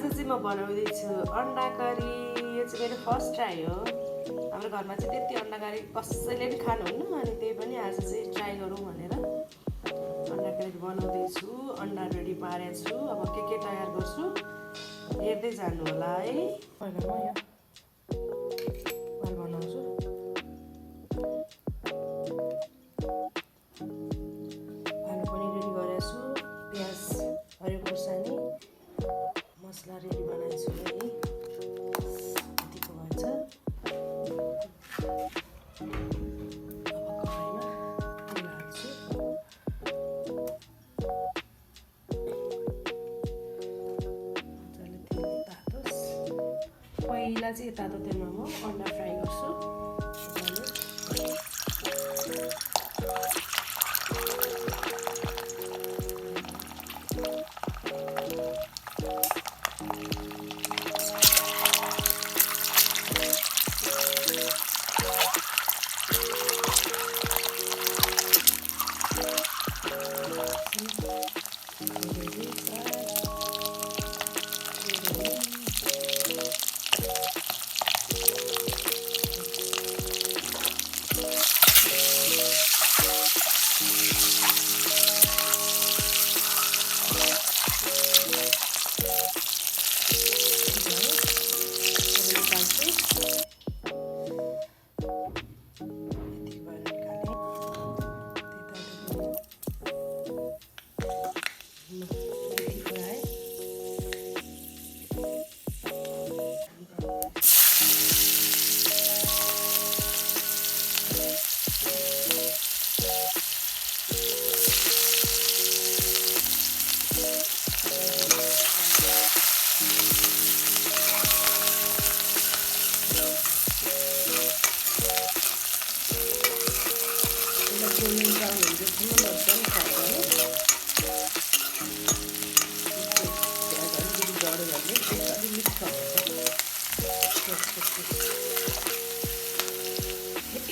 चाहिँ म बनाउँदैछु अन्डा करी। यो चाहिँ मेरो फर्स्ट ट्राई हो। हाम्रो घरमा चाहिँ त्यति अन्डा करी कसैले पनि खानुहुन्न, अनि त्यही पनि आज चाहिँ ट्राई गरौँ भनेर अन्डा करी बनाउँदैछु। अन्डा रेडी पारेको छु। अब के तयार गर्छु हेर्दै जानु होला है। पहिला म यो बनाउँछु। आलु पनि रेडी गरेको छु। प्याज, हरियो खोर्सानी, मसला रेडी बनाएको छु है। यतिको भन्छ। अब कराईमा तेल हाल्छु। मजाले तेल तातोस्। पहिला चाहिँ तातो तेलमा म अन्डा फ्राई गर्छु।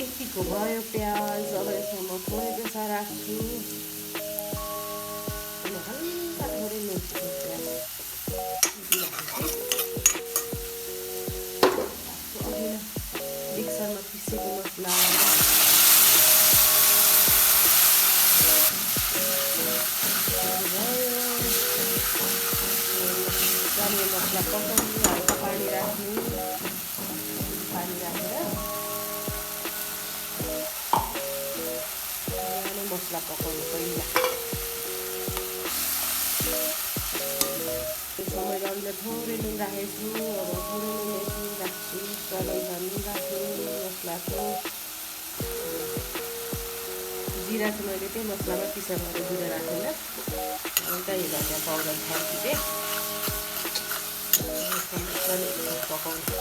यतिको भयो प्याज। अब यसमा म थोरै बेसा राख्छु। हल्का थोरै नुनको प्याज अघि मिक्सरमा पिसेको मसला मसला पकाउनु, हल्का पानी राख्नु। पानी राखेर मसला पकाउनु पहिला। त्यसमा मैले अघिल्लो थोरै नुन राखेको छु। अब थोरै नुन यसो राख्छु। स्वाद अनुसार नुन राख्नु मसलाको। जिरा चाहिँ मैले त्यही मसलामा पिसा गरेर जिरा राखेर हल्का धनिया पाउडर छर्किदिएँ। मजाले पकाउनु।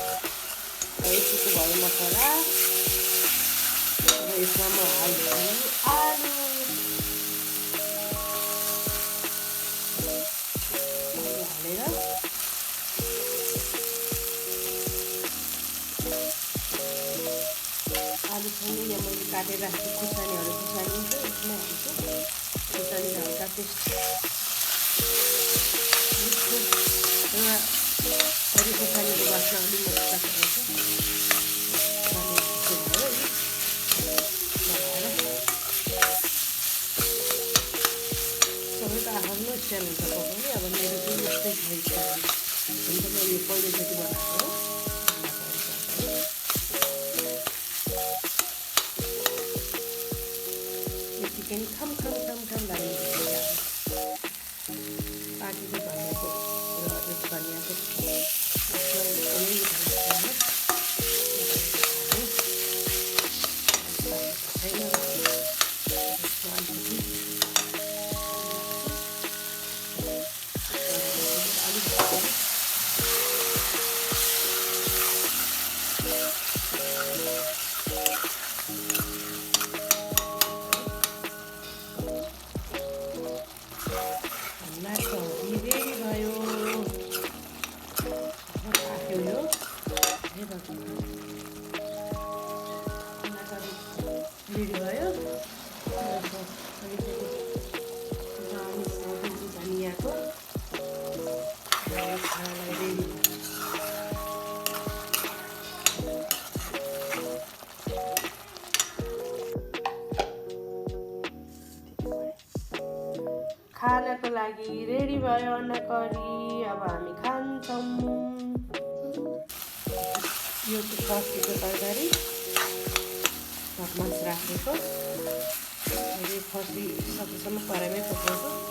यतिको भयो मसला। अब यसमा म हाल्छु आलु। हालेर आलुसँगै यहाँ मैले काटेर राखेको खुर्सानीहरू चाहिँ यसमा हाल्छु। खुर्सानी हल्का पेस्ट हरियो खोर्सानीको बास्ना अलिक मजाको हुन्छ। सबैको आफ्नो स्टाइल हुन्छ पकाउने। अब मेरो चाहिँ यस्तै छ। हुन्छ मैले यो पहिलोचोटि बनाएको हो। यतिकै खम खम खम खम लाग्ने पाकेको धनियाँको र यस धनियाँको एकदमै रेडी भयो। धनियाँको खानालाई लागि रेडी भयो अन्डा करी। अब हामी खान्छौँ। यो चाहिँ फर्सीको तरकारी मासु राखेको। फर्सी सकेसम्म कराइमै पकाउँछु।